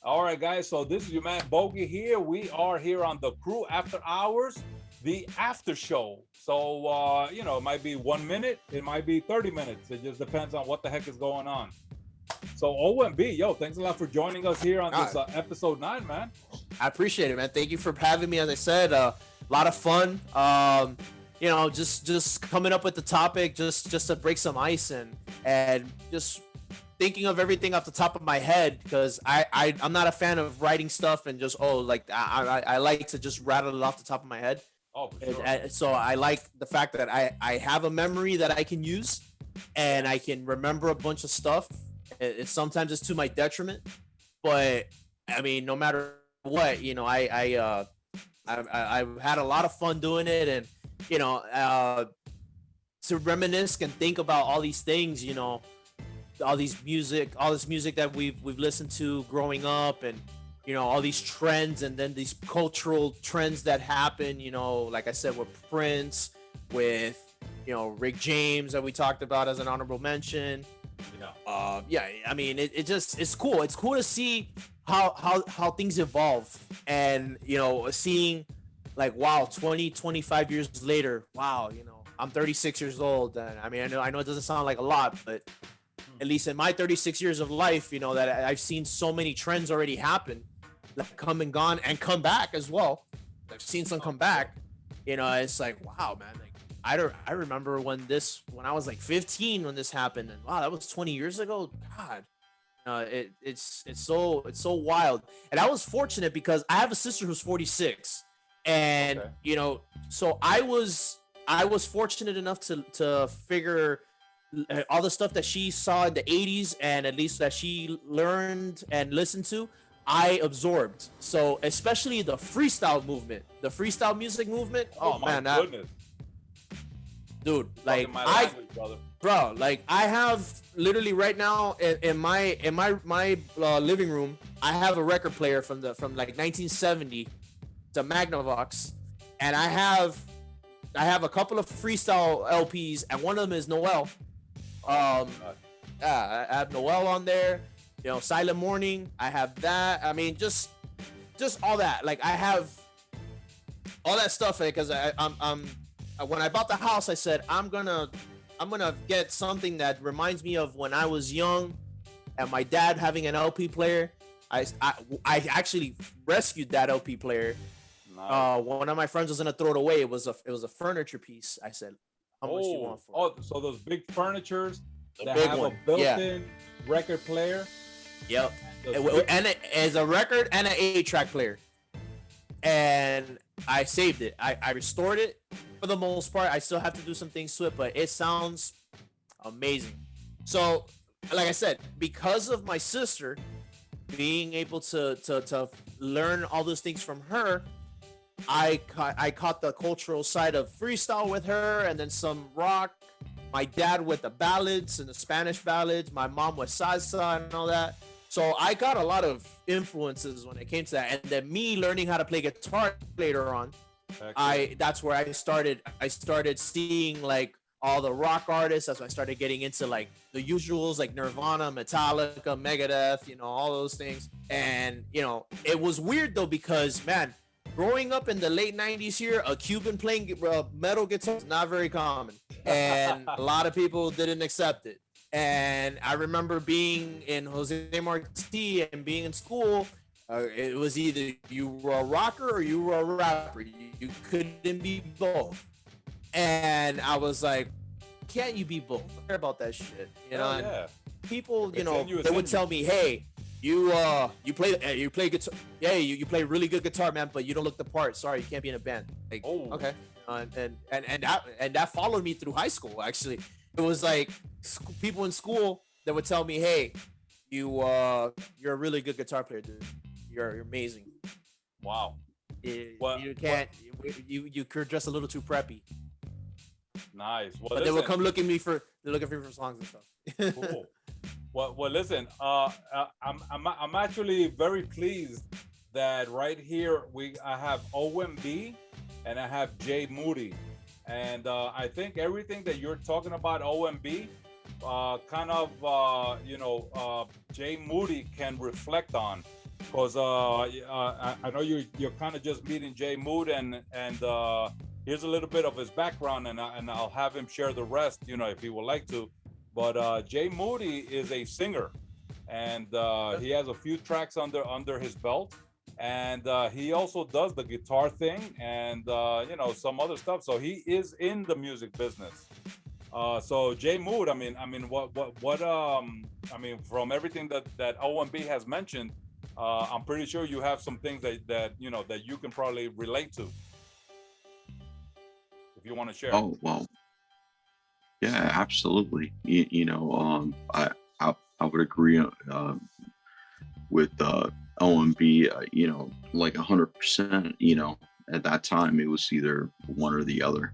All right, guys. So this is your man Bogy here. We are here on the CREW After Hours, the after show. So it might be 1 minute, it might be 30 minutes. It just depends on what the heck is going on. So O.M.B, yo, thanks a lot for joining us here on this episode 9, man. I appreciate it, man. Thank you for having me. As I said, a lot of fun. Just coming up with the topic, just to break some ice and just thinking of everything off the top of my head, because I'm not a fan of writing stuff and just I like to just rattle it off the top of my head. Oh, for sure. So I like the fact that I have a memory that I can use, and I can remember a bunch of stuff. Sometimes it's to my detriment, but I mean, no matter what, I've had a lot of fun doing it, and to reminisce and think about all these things, all this music that we've listened to growing up, and all these trends, and then these cultural trends that happen, like I said, with Prince, with Rick James that we talked about as an honorable mention. I mean, it's cool. It's cool to see how things evolve, and seeing like, wow, 25 years later, wow, I'm 36 years old, and I mean, I know it doesn't sound like a lot, but at least in my 36 years of life, that I've seen so many trends already happen, that come and gone and come back as well. I've seen some come back. It's like, wow, man. Like, I remember when I was like 15 when this happened, and wow, that was 20 years ago. God, it's so wild. And I was fortunate because I have a sister who's 46, and so I was fortunate enough to figure all the stuff that she saw in the 80s, and at least that she learned and listened to, I absorbed. So especially the freestyle movement, the freestyle music movement. Oh man, goodness. Dude, like language, I have literally right now in my living room, I have a record player from like 1970, the Magnavox, and I have a couple of freestyle LPs, and one of them is Noel. I have Noel on there, Silent Morning. I have that. I mean, just all that. Like, I have all that stuff because I'm when I bought the house, I said I'm gonna get something that reminds me of when I was young, and my dad having an LP player. I actually rescued that LP player. Nice. One of my friends was gonna throw it away. It was a furniture piece. I said, how much do you want for it? So those big furnitures that have a built-in record player. Yep. And it is a record and an 8-track player. And I saved it. I restored it for the most part. I still have to do some things to it, but it sounds amazing. So, like I said, because of my sister being able to learn all those things from her, I caught the cultural side of freestyle with her, and then some rock. My dad with the ballads and the Spanish ballads. My mom with salsa and all that. So I got a lot of influences when it came to that. And then me learning how to play guitar later on, that's where I started seeing like all the rock artists. That's when I started getting into like the usuals, like Nirvana, Metallica, Megadeth, all those things. And it was weird though, because man, growing up in the late 90s here, a Cuban playing metal guitar is not very common, and a lot of people didn't accept it. And I remember being in Jose Marti and being in school. It was either you were a rocker or you were a rapper. You couldn't be both. And I was like, can't you be both? I care about that shit. Yeah. People, they would tell me, hey, you play guitar. Yeah, you play really good guitar, man, but you don't look the part. Sorry, you can't be in a band. Like, okay. And that followed me through high school. Actually, it was like people in school that would tell me, "Hey, you're a really good guitar player, dude. You're amazing." Wow. You can't. You're just a little too preppy. Nice. Well, but they will come looking for songs and stuff. Cool. Well, listen. I'm actually very pleased that right here I have O.M.B. and I have JMoody, and I think everything that you're talking about, O.M.B., JMoody can reflect on, because I know you're kind of just meeting JMoody, and here's a little bit of his background, and I'll have him share the rest, you know, if he would like to. But JMoody is a singer, and he has a few tracks under his belt, and he also does the guitar thing, and you know, some other stuff. So he is in the music business. So JMoody, I mean, from everything that O.M.B has mentioned, I'm pretty sure you have some things that you know that you can probably relate to, if you want to share. Oh, well, yeah, absolutely. I would agree with O.M.B. You know, like 100%. You know, at that time it was either one or the other,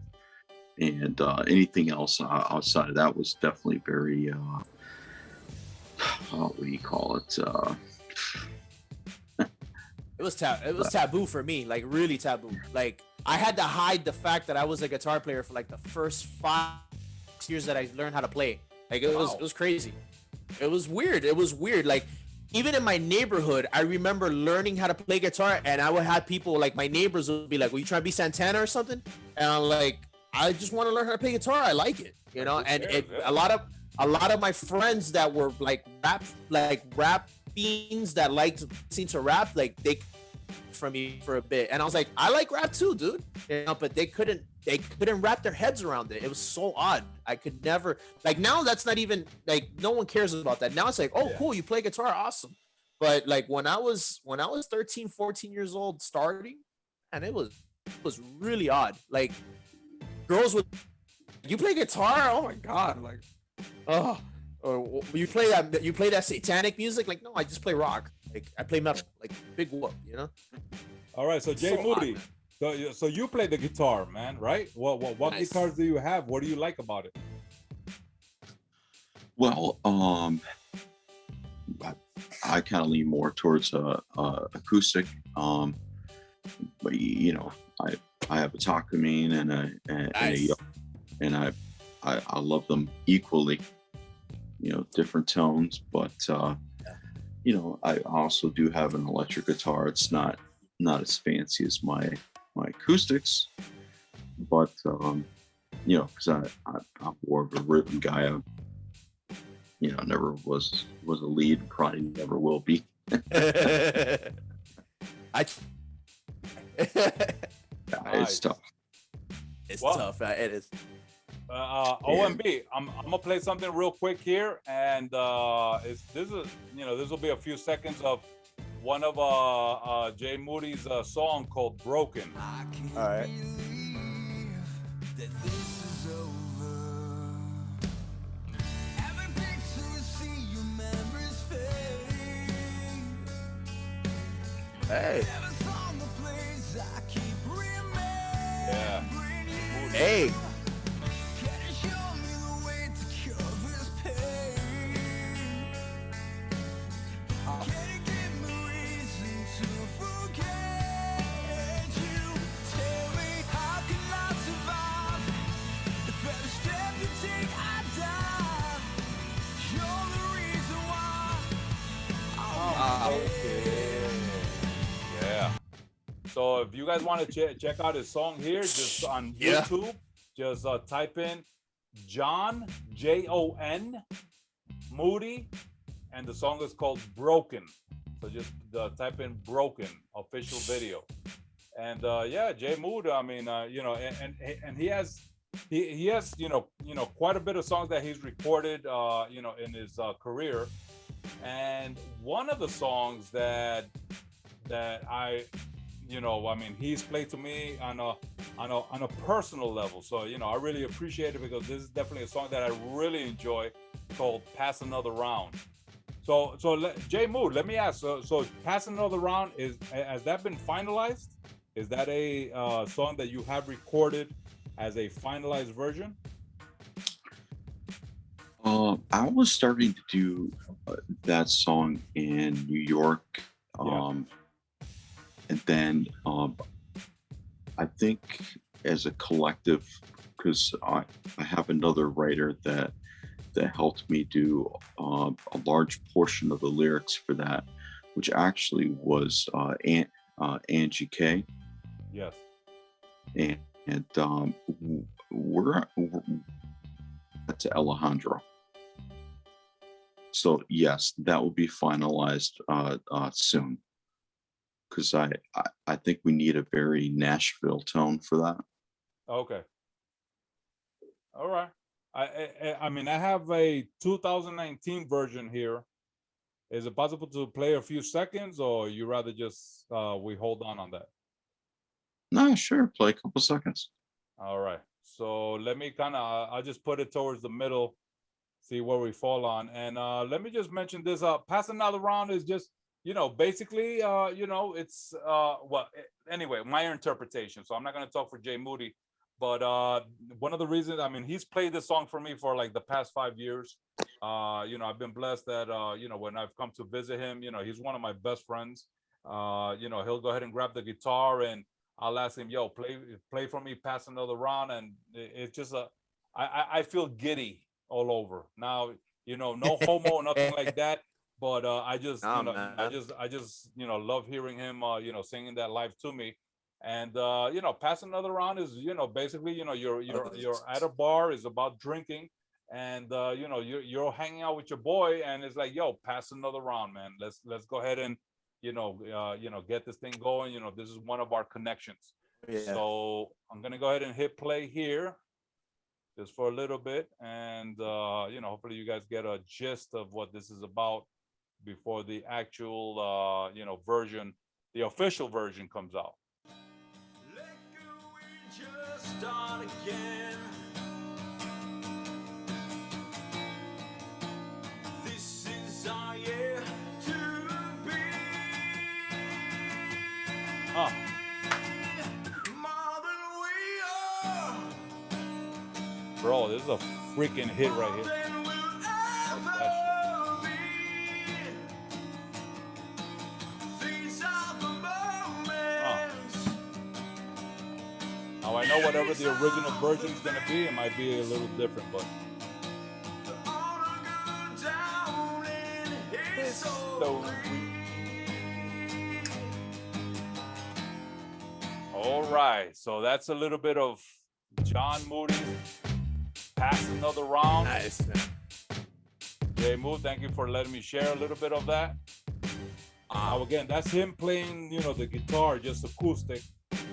and anything else outside of that was definitely very what do you call it? It was taboo for me, like really taboo. Like I had to hide the fact that I was a guitar player for like the first 5 years that I learned how to play. Like it was crazy. It was weird. Like even in my neighborhood, I remember learning how to play guitar, and I would have people like my neighbors would be like, "Well, you trying to be Santana or something?" And I'm like, "I just want to learn how to play guitar. I like it, you know." And a lot of my friends that were like rap fiends that liked listening to rap, like they from me for a bit, and I was like, I like rap too, dude, you know, but they couldn't wrap their heads around it. It was so odd. I could never, like, now that's not even like, no one cares about that. Now it's like, oh, cool, you play guitar, awesome. But like when I was 13, 14 years old starting, and it was really odd. Like girls would, you play guitar, oh my god, like, oh, or you play that satanic music, like, no, I just play rock. Like I play metal, like big whoop, you know. All right, so JMoody, so you play the guitar, man, right? What Nice. guitars do you have? What do you like about it? Well, I kind of lean more towards acoustic, but you know, I have a Takamine and I love them equally. You know, different tones, but you know, I also do have an electric guitar. It's not as fancy as my acoustics, but you know, because I'm more of a rhythm guy. You know, never was a lead, probably never will be. It's tough. It's tough. It is. O.M.B, I'm gonna play something real quick here, and this will be a few seconds of one of JMoody's song called "Broken." All right. Hey. Yeah. Hey. Yeah. So if you guys want to check out his song here, just on YouTube, just type in Jon, Jon Moody, and the song is called "Broken." So just type in "Broken" official video, and yeah, JMoody. I mean, you know, and he has you know quite a bit of songs that he's recorded, you know, in his career. And one of the songs that I, you know, I mean, he's played to me on a personal level. So, you know, I really appreciate it because this is definitely a song that I really enjoy, called "Pass Another Round." So JMoody, let me ask. So "Pass Another Round" has that been finalized? Is that a song that you have recorded as a finalized version? I was starting to do that song in New York, and then I think as a collective, because I have another writer that helped me do a large portion of the lyrics for that, which actually was Angie K. Yes. And we're to Alejandro. So yes, that will be finalized soon, because I think we need a very Nashville tone for that. Okay. All right. I mean, I have a 2019 version here. Is it possible to play a few seconds, or you rather just we hold on that? No, sure. Play a couple seconds. All right. So let me kind of, I'll just put it towards the middle, see where we fall on. And let me just mention this. Passing another round is just, basically, it's anyway, my interpretation. So I'm not going to talk for JMoody, but one of the reasons, I mean, he's played this song for me for like the past 5 years. I've been blessed that, when I've come to visit him, he's one of my best friends. He'll go ahead and grab the guitar, and I'll ask him, yo, play for me, pass another round. And it's just I feel giddy all over. Now, no homo, nothing like that. But I just, I just love hearing him, singing that live to me. And, pass another round is, basically, you're at a bar, is about drinking. And, you're hanging out with your boy, and it's like, yo, pass another round, man. Let's go ahead and, get this thing going. This is one of our connections. Yeah. So I'm gonna go ahead and hit play here just for a little bit, and hopefully you guys get a gist of what this is about before the actual version, the official version, comes out. Just start again. This is our year to be. Bro, this is a freaking hit right here. Now I know whatever the original version is gonna be, it might be a little different, but all right, so that's a little bit of Jon Moody, Pass Another Round. Nice, man. JMoody, thank you for letting me share a little bit of that. Now again, that's him playing, the guitar, just acoustic.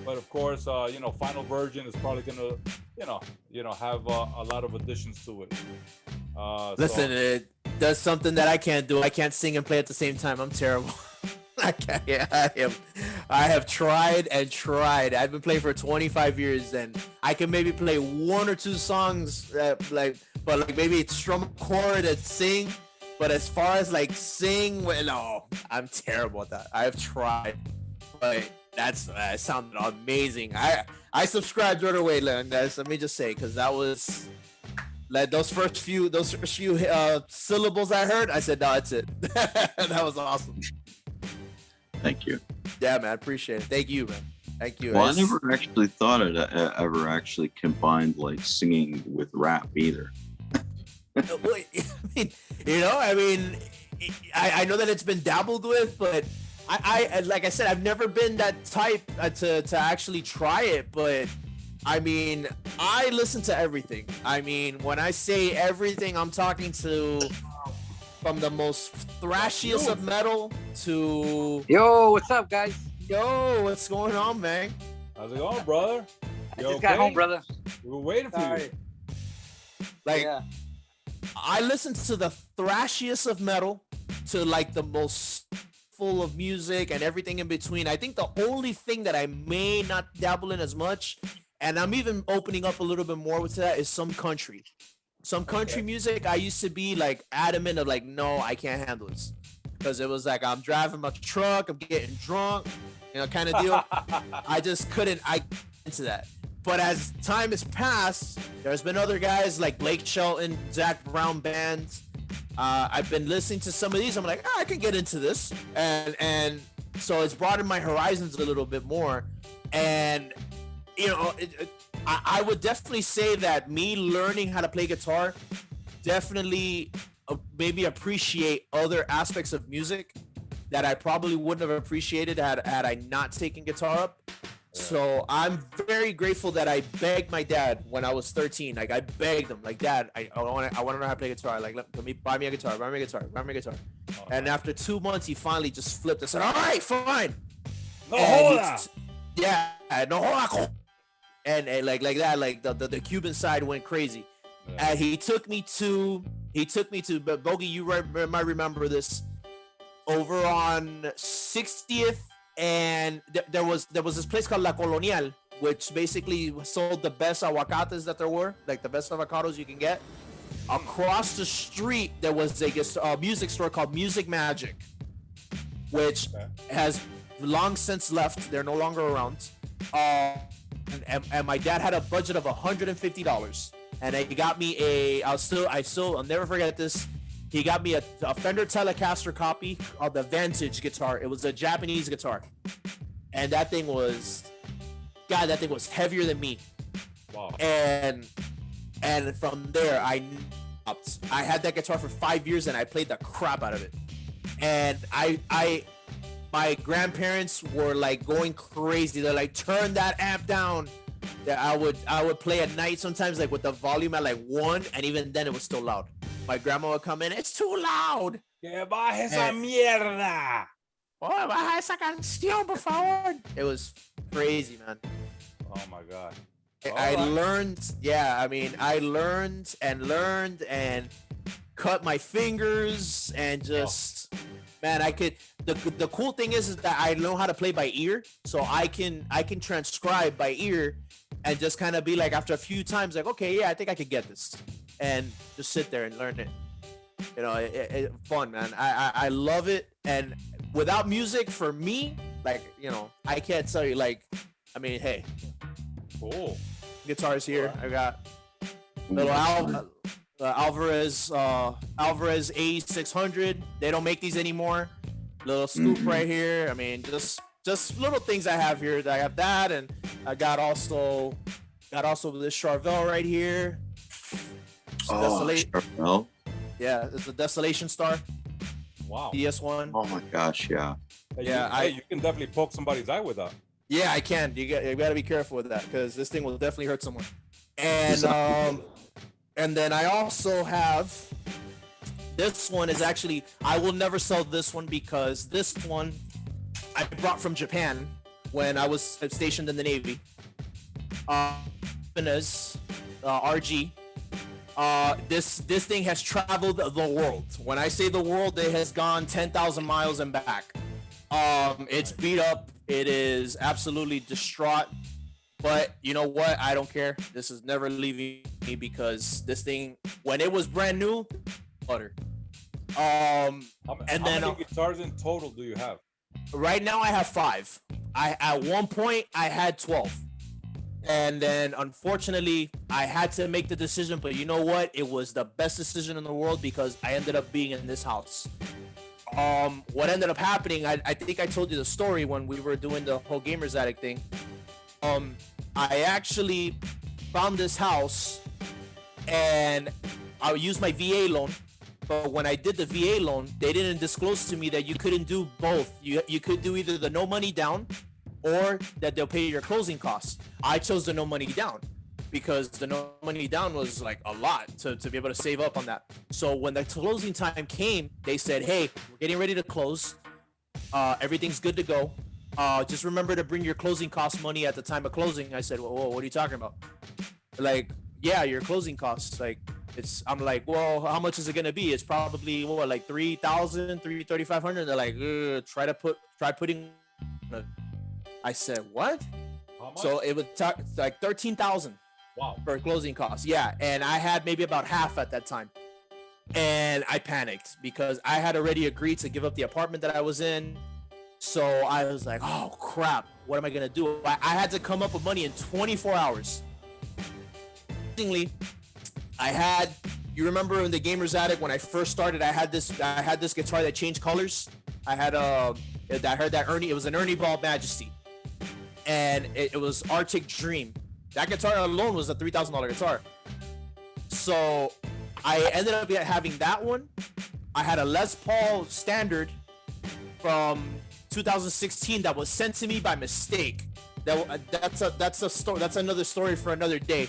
But of course, final version is probably gonna, have a lot of additions to it. Listen, it does something that I can't do. I can't sing and play at the same time. I'm terrible. I can't. Yeah, I have tried and tried. I've been playing for 25 years, and I can maybe play one or two songs, but maybe it's strum a chord and sing. But as far as like sing, no, I'm terrible at that. I've tried, but that's sounded amazing. I subscribed right away, guys. Let me just say, because that was like those first few syllables I heard. I said, no, that's it. That was awesome. Thank you. Yeah, man, I appreciate it. Thank you, man. Thank you. Well, I never actually thought it ever actually combined like singing with rap either. I know that it's been dabbled with, but I like I said, I've never been that type to actually try it. But I mean, I listen to everything. I mean, when I say everything, I'm talking to from the most thrashiest of metal to yo, what's up, guys? Yo, what's going on, man? How's it going, brother? I just got home, brother. We were waiting for you. Like, yeah. I listen to the thrashiest of metal to like the most full of music and everything in between. I think the only thing that I may not dabble in as much, and I'm even opening up a little bit more with that, is some country. Some country music, I used to be like adamant of like, no, I can't handle this. Because it was like, I'm driving my truck, I'm getting drunk, kind of deal. I just couldn't, into that. But as time has passed, there's been other guys like Blake Shelton, Zach Brown bands. I've been listening to some of these. I'm like, I can get into this. And so it's broadened my horizons a little bit more. And, I would definitely say that me learning how to play guitar definitely maybe appreciate other aspects of music that I probably wouldn't have appreciated had I not taken guitar up. So I'm very grateful that I begged my dad when I was 13. Like I begged him, like, Dad, I want to know how to play guitar. Like, let me buy me a guitar, buy me a guitar. And after 2 months, he finally just flipped and said, "All right, fine." No joda. Yeah, no joda. And like that, like the Cuban side went crazy. Yeah. And he took me to, but Bogy, you might remember this, over on 60th. And there was this place called La Colonial, which basically sold the best aguacates that there were, like the best avocados you can get. Across the street, there was a music store called Music Magic, which has long since left. They're no longer around. And my dad had a budget of $150, and he got me I'll never forget this. He got me a Fender Telecaster copy of the Vantage guitar. It was a Japanese guitar, and that thing was heavier than me. Wow. And from there, I had that guitar for 5 years, and I played the crap out of it. And my grandparents were like going crazy. They're like, "Turn that amp down." That I would play at night sometimes, like with the volume at like 1, and even then it was still loud. My grandma would come in, "It's too loud. Que baje esa mierda." Oh, baja esa canción, por favor. It was crazy, man. Oh my God. I learned and cut my fingers and just, man, I could. The cool thing is that I know how to play by ear, so I can transcribe by ear and just kind of be like, after a few times, like, okay, yeah, I think I could get this, and just sit there and learn it. You know, it fun, man. I love it. And without music, for me, like, you know, I can't tell you, like, I mean, hey, cool guitars here. I got little Alvarez A600. They don't make these anymore. Little scoop right here. I mean, just little things I have here. I have that, and I got also this Charvel right here. Charvel. Yeah, it's a Desolation Star. Wow. PS1. Oh my gosh, yeah. Hey, you can definitely poke somebody's eye with that. Yeah, I can. You got to be careful with that, because this thing will definitely hurt someone. And and then I also have, this one is actually, I will never sell this one, because this one I brought from Japan when I was stationed in the Navy. RG. This thing has traveled the world. When I say the world, it has gone 10,000 miles and back. It's beat up. It is absolutely distraught. But you know what? I don't care. This is never leaving me, because this thing, when it was brand new, butter. How many guitars in total do you have? Right now I have 5. At one point I had 12. And then unfortunately I had to make the decision, but you know what? It was the best decision in the world, because I ended up being in this house. What ended up happening, I think I told you the story when we were doing the whole Gamers Addict thing. I actually found this house, and I used my VA loan. But when I did the VA loan, they didn't disclose to me that you couldn't do both. You could do either the no money down, or that they'll pay your closing costs. I chose the no money down, because the no money down was like a lot to be able to save up on that. So when the closing time came, they said, "Hey, we're getting ready to close. Everything's good to go. Just remember to bring your closing cost money at the time of closing." I said, "Whoa, what are you talking about?" Like, "Yeah, your closing costs." Like, I'm like, "Well, how much is it gonna be?" It's probably like 3,000, 3,500. They're like, try putting. I said, "What?" How much? So it was like 13,000. Wow. For closing costs. Yeah, and I had maybe about half at that time. And I panicked, because I had already agreed to give up the apartment that I was in. So I was like, "Oh crap, what am I gonna do?" I had to come up with money in 24 hours. You remember in the Gamers Attic when I first started, I had this guitar that changed colors. I heard that Ernie, it was an Ernie Ball Majesty, and it was Arctic Dream. That guitar alone was a $3,000 guitar. So I ended up having that one. I had a Les Paul Standard from 2016 that was sent to me by mistake. That's a story. That's another story for another day.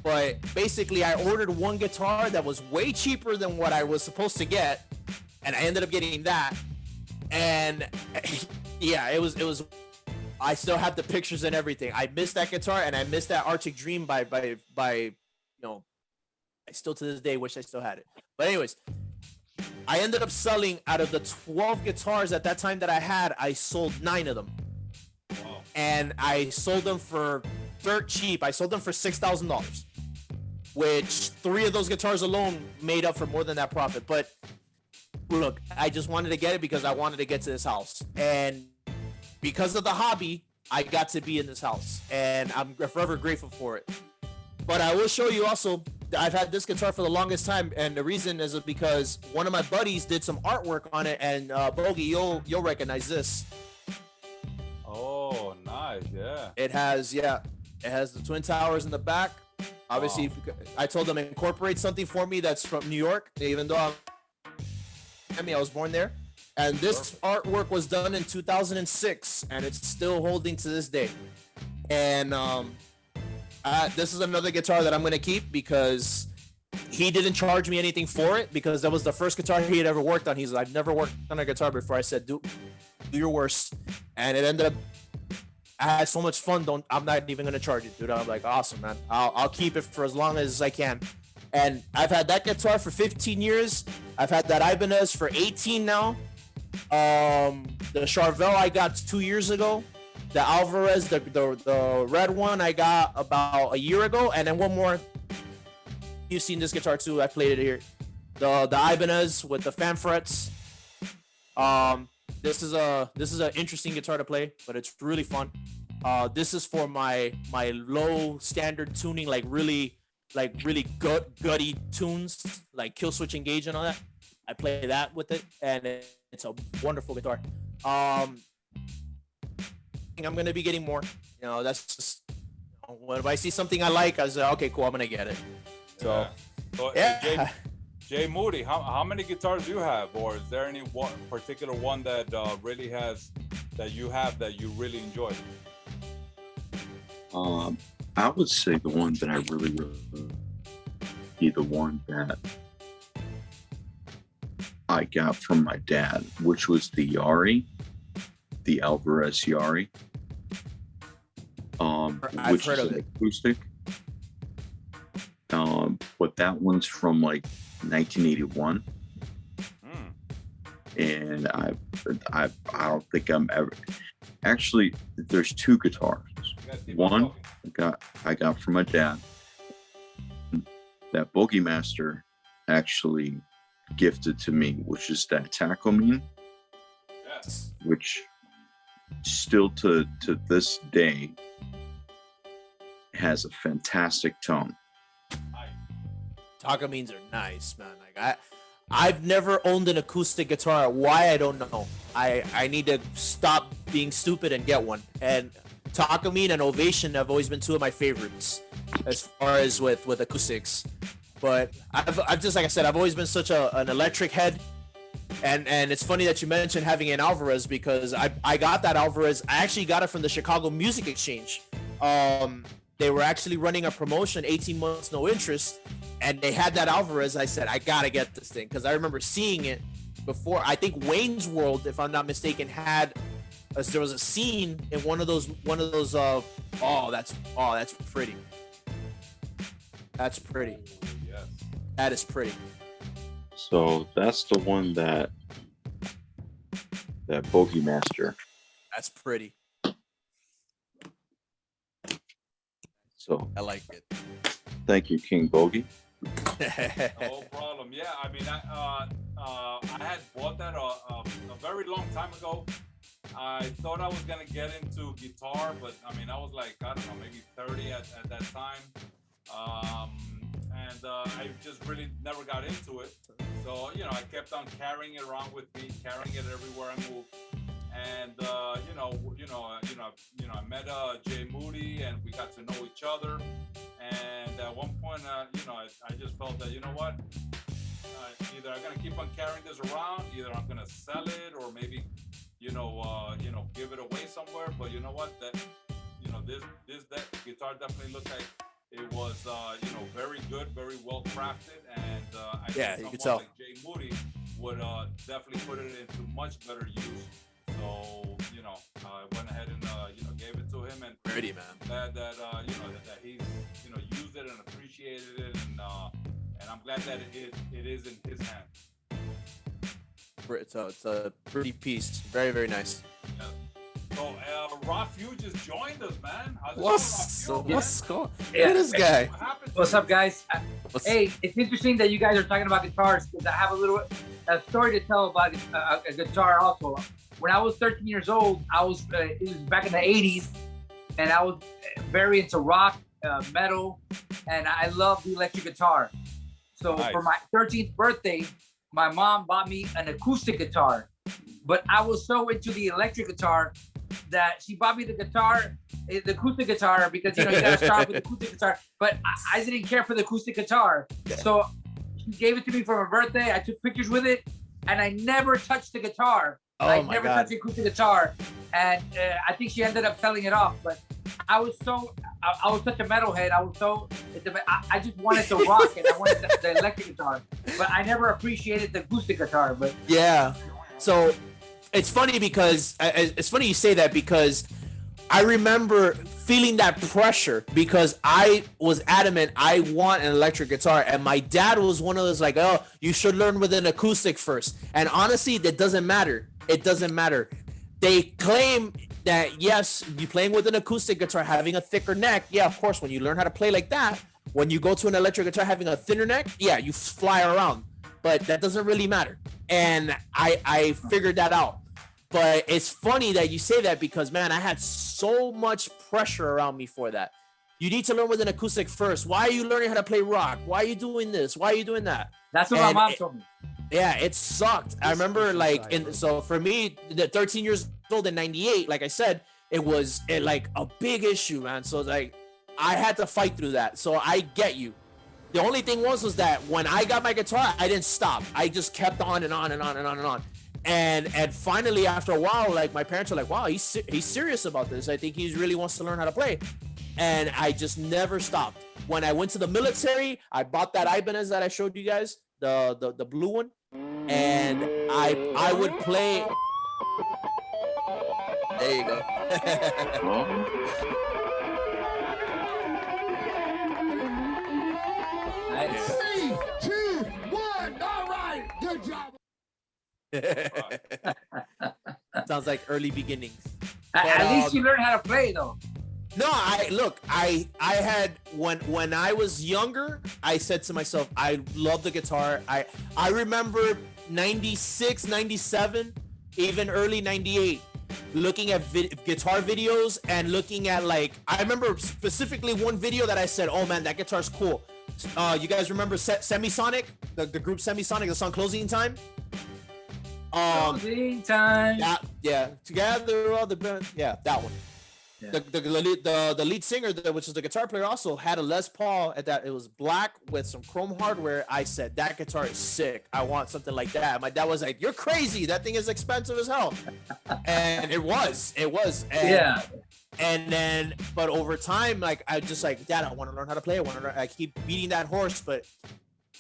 But basically, I ordered one guitar that was way cheaper than what I was supposed to get, and I ended up getting that. And yeah, it was. I still have the pictures and everything. I missed that guitar, and I missed that Arctic Dream by I still to this day wish I still had it. But anyways, I ended up selling out of the 12 guitars at that time that I had. I sold 9 of them. Wow. And I sold them for dirt cheap. I sold them for $6,000, which 3 of those guitars alone made up for more than that profit. But look, I just wanted to get it because I wanted to get to this house. And because of the hobby, I got to be in this house. And I'm forever grateful for it. But I will show you also, I've had this guitar for the longest time. And the reason is because one of my buddies did some artwork on it. And Bogy, you'll recognize this. Oh, nice. Yeah. It has the Twin Towers in the back. Obviously, I told them to incorporate something for me that's from New York, even though I was born there. And this artwork was done in 2006, and it's still holding to this day. And this is another guitar that I'm going to keep because he didn't charge me anything for it, because that was the first guitar he had ever worked on. He's like, I've never worked on a guitar before. I said, do your worst. And it ended up, I had so much fun. I'm not even gonna charge it, dude. I'm like, awesome, man. I'll keep it for as long as I can. And I've had that guitar for 15 years. I've had that Ibanez for 18 now. The Charvel I got 2 years ago. The Alvarez, the red one, I got about a year ago. And then one more. You've seen this guitar too. I played it here. The Ibanez with the fan frets. This is an interesting guitar to play, but it's really fun. This is for my low standard tuning, like really gutty tunes, like Kill Switch Engage and all that. I play that with it, and it's a wonderful guitar. I think I'm gonna be getting more. That's just if I see something I like, I say, okay, cool, I'm gonna get it. So yeah. JMoody, how many guitars do you have, or is there any one particular one that really has that you really enjoy? I would say the one that I really be the one that I got from my dad, which was the Yari, the Alvarez Yari, which is an acoustic. But that one's from like 1981, and I don't think I'm ever. Actually, there's 2 guitars. One I got from my dad. That Bogy Master actually gifted to me, which is that Tacomin, yes, which still to this day has a fantastic tone. Takamines are nice, man. Like I've never owned an acoustic guitar. Why, I don't know. I need to stop being stupid and get one. And Takamine and Ovation have always been 2 of my favorites as far as with acoustics. But I've just, like I said, I've always been such an electric head. And it's funny that you mentioned having an Alvarez, because I got that Alvarez. I actually got it from the Chicago Music Exchange. They were actually running a promotion, 18 months, no interest. And they had that Alvarez. I said, I gotta get this thing, because I remember seeing it before. I think Wayne's World, if I'm not mistaken, there was a scene in one of those. That's pretty. That's pretty. Yes. That is pretty. So that's the one that Bogy Master. That's pretty. So I like it. Thank you, King Bogy. No problem. Yeah, I mean, I had bought that a very long time ago. I thought I was gonna get into guitar, but I mean, I was like, I don't know, maybe 30 at that time, and I just really never got into it. So I kept on carrying it around with me, carrying it everywhere I moved. And I met JMoody, and we got to know each other. And at one point, I just felt that, what, either I'm gonna keep on carrying this around, either I'm gonna sell it, or maybe, give it away somewhere. But you know what? That that guitar definitely looked like it was very good, very well crafted, and I think you could someone tell. like JMoody would definitely put it into much better use. So I went ahead and gave it to him, and Pretty, man. glad that that he's used it and appreciated it, and I'm glad that it is in his hand. So it's a pretty piece. Very, very nice. Yeah. So RaFEW just joined us, man. How's it What's going, RaFEW, going? Yeah. Look at this guy. What happened to What's you? up, guys? Hey, it's interesting that you guys are talking about guitars because I have a story to tell about a guitar also. When I was 13 years old, it was back in the 80s, and I was very into rock, metal, and I loved the electric guitar. So Nice. for my 13th birthday, my mom bought me an acoustic guitar, but I was so into the electric guitar that she bought me the acoustic guitar, because you gotta start with the acoustic guitar. But I didn't care for the acoustic guitar, so she gave it to me for my birthday. I took pictures with it, and I never touched the guitar. I never touched the acoustic guitar, and I think she ended up selling it off. But I was such a metalhead. I just wanted to rock, and I wanted the electric guitar, but I never appreciated the acoustic guitar. But Yeah. So it's funny because it's funny you say that, because I remember feeling that pressure because I was adamant I want an electric guitar, and my dad was one of those like, oh, you should learn with an acoustic first. And honestly, that doesn't matter. It doesn't matter. They claim that yes, you playing with an acoustic guitar having a thicker neck, yeah, of course, when you learn how to play like that, when you go to an electric guitar having a thinner neck, yeah, you fly around. But that doesn't really matter. And I figured that out. But it's funny that you say that because, man, I had so much pressure around me for that. You need to learn with an acoustic first. Why are you learning how to play rock? Why are you doing this? Why are you doing that? that's what my mom told me. Yeah, it sucked. I remember so for me, the 13 years old in 98, like I said, it was like a big issue, man. So like I had to fight through that. So I get you. The only thing was that when I got my guitar, I didn't stop. I just kept on and on and on and on and on. And finally, after a while, like my parents were like, wow, he's serious about this. I think he really wants to learn how to play. And I just never stopped. When I went to the military, I bought that Ibanez that I showed you guys, the blue one. And I would play. There you go. Nice. 3, 2, 1. All right. Good job. Sounds like early beginnings. At least you learn how to play, though. No, I had when I was younger, I said to myself, I love the guitar. I remember 96, 97, even early 98, looking at guitar videos and looking at I remember specifically one video that I said, oh man, that guitar's cool. You guys remember Semisonic, the group Semisonic, the song Closing Time? Closing Time. Yeah, together all the band. Yeah, that one. Yeah. The lead singer, which is the guitar player, also had a Les Paul at that. It was black with some chrome hardware. I said, that guitar is sick. I want something like that. My dad was like, you're crazy. That thing is expensive as hell. And it was. And, yeah. And then, but over time, I just Dad, I want to learn how to play. I keep beating that horse. But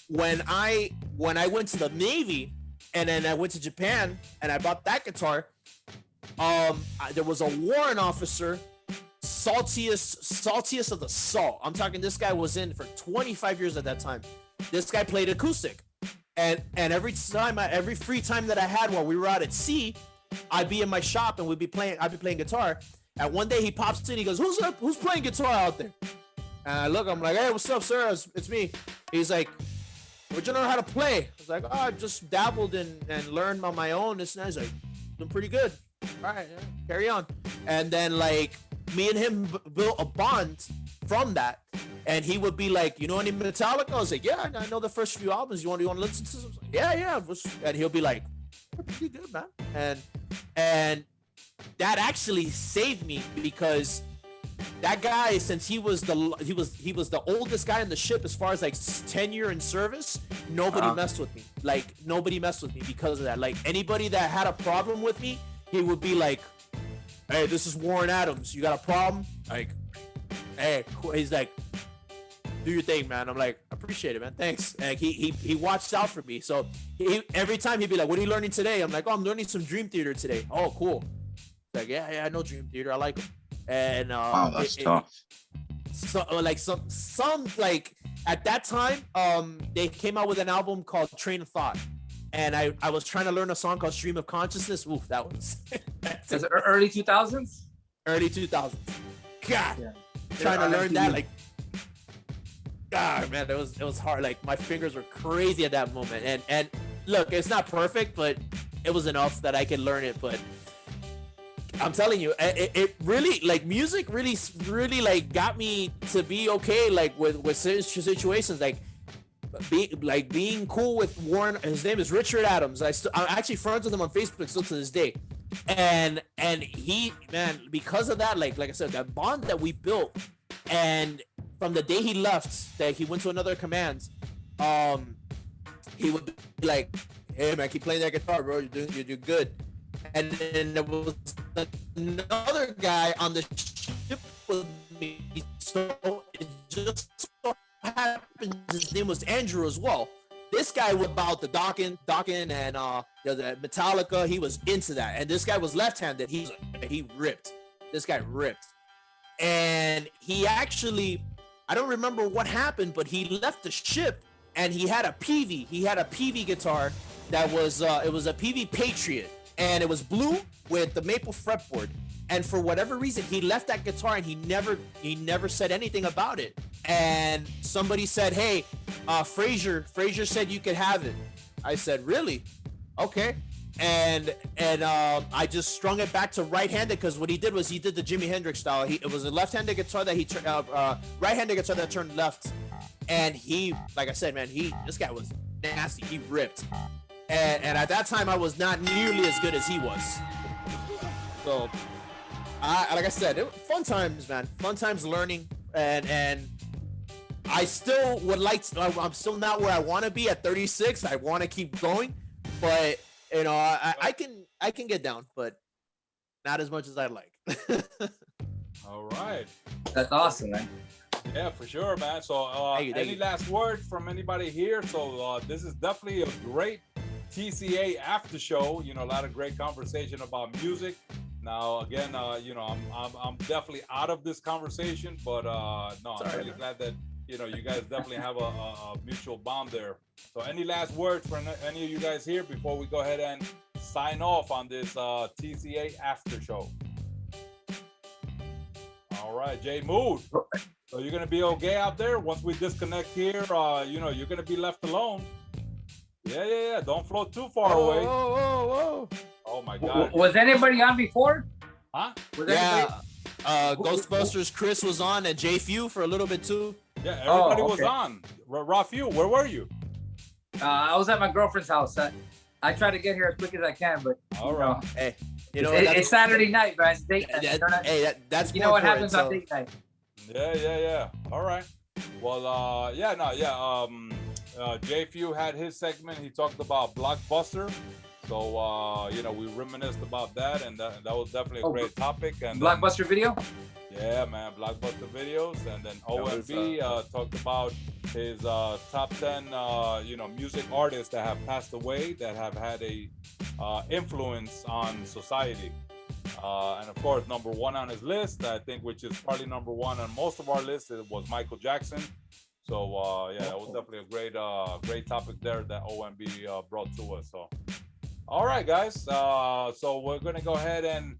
when I went to the Navy and then I went to Japan and I bought that guitar, there was a warrant officer, saltiest of the salt. I'm talking, this guy was in for 25 years at that time. This guy played acoustic, and every free time that I had while we were out at sea, I'd be in my shop and I'd be playing guitar. And one day he pops in, he goes, who's playing guitar out there? And I look, I'm like, hey, what's up, sir? It's me. He's like, where'd you learn how to play? I was like, oh, I just dabbled and learned on my own. He's like, doing pretty good. All right, yeah, carry on. And then me and him built a bond from that. And he would be like, you know any Metallica? I was like, yeah, I know the first few albums. You want to listen to some? Yeah. And he'll be like, you're pretty good, man. And that actually saved me, because that guy, since he was the oldest guy in the ship as far as tenure in service, nobody messed with me. Nobody messed with me because of that. Anybody that had a problem with me, he would be like, "Hey, this is Warren Adams. You got a problem?" Like, "Hey," he's like, "Do your thing, man." I'm like, "Appreciate it, man. Thanks." And he watched out for me. So every time he'd be like, "What are you learning today?" I'm like, "Oh, I'm learning some Dream Theater today." "Oh, cool." Like, yeah, I know Dream Theater. I like them. And Wow, that's tough. So like some like at that time, they came out with an album called Train of Thought, and I was trying to learn a song called Stream of Consciousness. Oof, that was Is it early 2000s? early 2000s. God, Yeah. trying to learn R&B. that, like, God, man, it was hard. Like, my fingers were crazy at that moment. And look, it's not perfect, but it was enough that I could learn it. But I'm telling you, it really, like, music really like got me to be okay, like, with situations, like being cool with Warren. His name is Richard Adams. I'm actually friends with him on Facebook still to this day. And he, man, because of that, like I said, that bond that we built, and from the day he left, that he went to another command, he would be like, "Hey, man, keep playing that guitar, bro. You're doing good." And then there was another guy on the ship with me, so it just so happened his name was Andrew as well. This guy was about the docking and the Metallica. He was into that, and this guy was left-handed. He ripped. This guy ripped, and he actually, I don't remember what happened, but he left the ship and he had a PV. He had a PV guitar that was it was a PV Patriot, and it was blue with the maple fretboard. And for whatever reason, he left that guitar and he never said anything about it. And somebody said, "Hey, Frazier said you could have it." I said, "Really? Okay." And I just strung it back to right-handed, because what he did was he did the Jimi Hendrix style. It was a left-handed guitar that he turned right-handed guitar that turned left. And he, like I said, man, this guy was nasty. He ripped. And at that time, I was not nearly as good as he was. So, like I said, fun times, man. Fun times learning, and I still would like to. I'm still not where I want to be at 36. I want to keep going, but you know, I can get down, but not as much as I'd like. All right. That's awesome, man. Yeah, for sure, man. So Thank any you. last word from anybody here? So this is definitely a great T.C.A. after show. You know, a lot of great conversation about music. Now, again, you know, I'm definitely out of this conversation, but no, I'm really glad that, you know, you guys definitely have a mutual bond there. So any last words from any of you guys here before we go ahead and sign off on this T.C.A. after show? All right, JMoody. So you're gonna be okay out there once we disconnect here. You know, you're gonna be left alone. Yeah. Don't float too far away. Whoa. Oh my God. Was anybody on before? Huh? Was Yeah. anybody? Ghostbusters Chris was on, and JFEW for a little bit too. Yeah, everybody was okay. on. RaFEW, where were you? I was at my girlfriend's house. I try to get here as quick as I can, but All you right. know, Hey, you know it's Saturday night, guys. Date night. that's You know more what happens on important, date night. Yeah. All right. Well, JFEW had his segment. He talked about Blockbuster. So, you know, we reminisced about that, and that was definitely a great topic. And Blockbuster video? Yeah, man, Blockbuster videos. And then O.M.B. talked about his top 10, you know, music artists that have passed away, that have had a influence on society. And of course, number one on his list, I think, which is probably number one on most of our lists, it was Michael Jackson. So yeah, that was definitely a great topic there that O.M.B. brought to us. So, all right, guys. So we're gonna go ahead and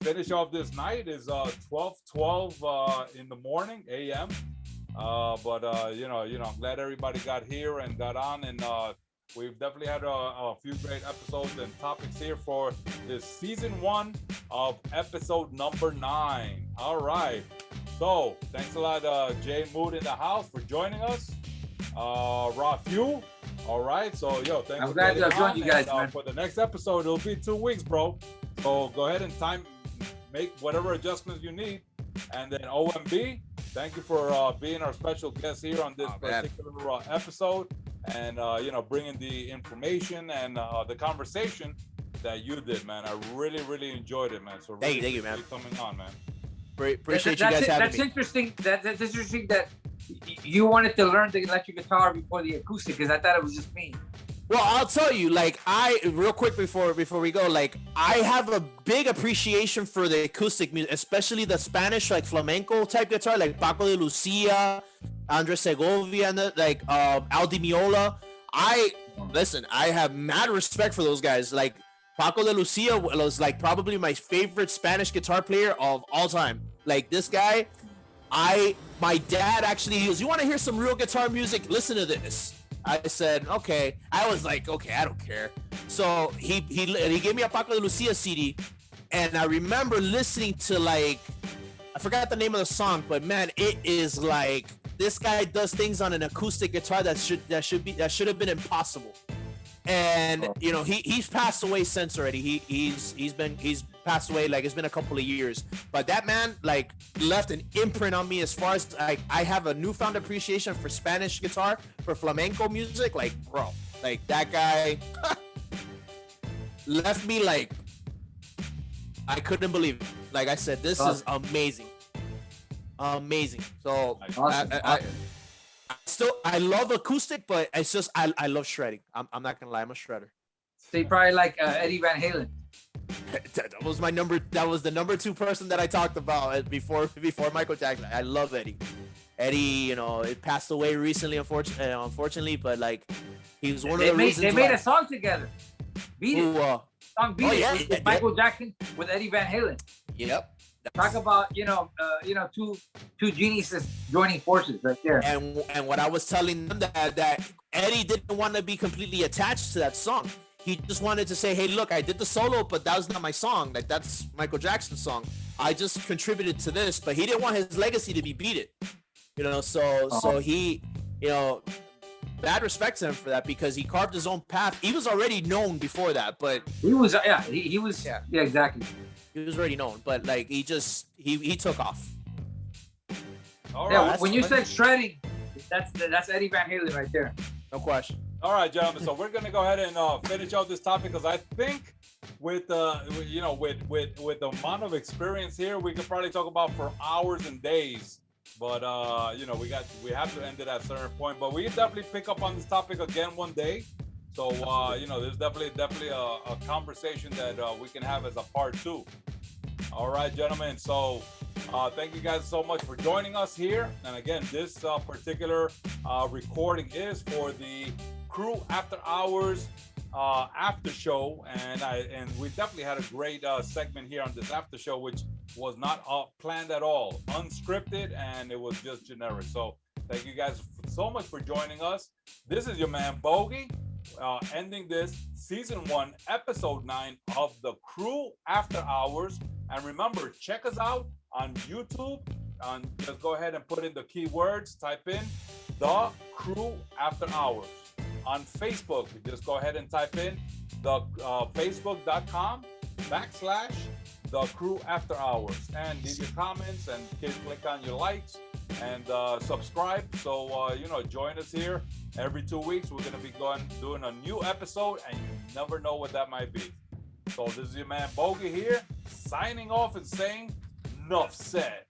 finish off this night. Is 12:12 in the morning a.m. But you know, I'm glad everybody got here and got on, and we've definitely had a few great episodes and topics here for this season 1 of episode number 9. All right. So thanks a lot, JMoody in the house for joining us. RaFEW. All right. So thanks. I'm glad to join you guys, man. For the next episode, it'll be 2 weeks, bro. So go ahead and make whatever adjustments you need. And then O.M.B., thank you for being our special guest here on this particular episode, and you know, bringing the information and the conversation that you did, man. I really, really enjoyed it, man. So really, Thank you, man. coming on, man. Appreciate you guys having that's me. interesting. That's interesting that you wanted to learn the electric guitar before the acoustic, because I thought it was just me. Well, I'll tell you, like, real quick before we go, like, I have a big appreciation for the acoustic music, especially the Spanish, like, flamenco type guitar, like Paco de Lucia, Andres Segovia, and like Al Di Meola. I have mad respect for those guys. Like, Paco de Lucia was like probably my favorite Spanish guitar player of all time. Like, this guy, my dad actually, he goes, "You want to hear some real guitar music? Listen to this." I said, okay. I was like, okay, I don't care. So he gave me a Paco de Lucia CD, and I remember listening to, like, I forgot the name of the song, but man, it is like, this guy does things on an acoustic guitar that should have been impossible. And you know, he's passed away since already. He's passed away, like, it's been a couple of years. But that man, like, left an imprint on me as far as, like, I have a newfound appreciation for Spanish guitar, for flamenco music. Like, bro, like, that guy left me, like, I couldn't believe it. Like I said, this is amazing. Amazing. So I love acoustic, but it's just I love shredding. I'm not gonna lie, I'm a shredder. They probably like Eddie Van Halen. That was my number. That was the number 2 person that I talked about before Michael Jackson. I love Eddie. Eddie, you know, it passed away recently, unfortunately, but like, he was one of the reasons. They made a song together. Beat It. Song Beat It. Yeah, With Michael Jackson with Eddie Van Halen. Yep. Talk about two geniuses joining forces right there. And what I was telling them that Eddie didn't want to be completely attached to that song. He just wanted to say, hey, look, I did the solo, but that was not my song. Like, that's Michael Jackson's song. I just contributed to this, but he didn't want his legacy to be Beat It. You know, so he, you know, bad respect to him for that, because he carved his own path. He was already known before that, but he was exactly. He was already known, but like, he took off. All yeah, right. when you said shredding, that's Eddie Van Halen right there. No question. All right, gentlemen. So we're gonna go ahead and finish out this topic, because I think with the amount of experience here, we could probably talk about for hours and days. But we have to end it at a certain point. But we can definitely pick up on this topic again one day. So there's definitely a conversation that we can have as a part 2. All right, gentlemen. So thank you guys so much for joining us here. And again, this particular recording is for the CREW After Hours after show, and we definitely had a great segment here on this after show, which was not planned at all, unscripted, and it was just generic. So thank you guys so much for joining us. This is your man Bogy, ending this season 1, episode 9 of the CREW After Hours. And remember, check us out on YouTube. Just go ahead and put in the keywords, type in the CREW After Hours. On Facebook, just go ahead and type in the facebook.com/the CREW After Hours, and leave your comments and click on your likes and subscribe. So join us here every 2 weeks. We're gonna be doing a new episode, and you never know what that might be. So this is your man Bogy here, signing off and saying, "Nuff said."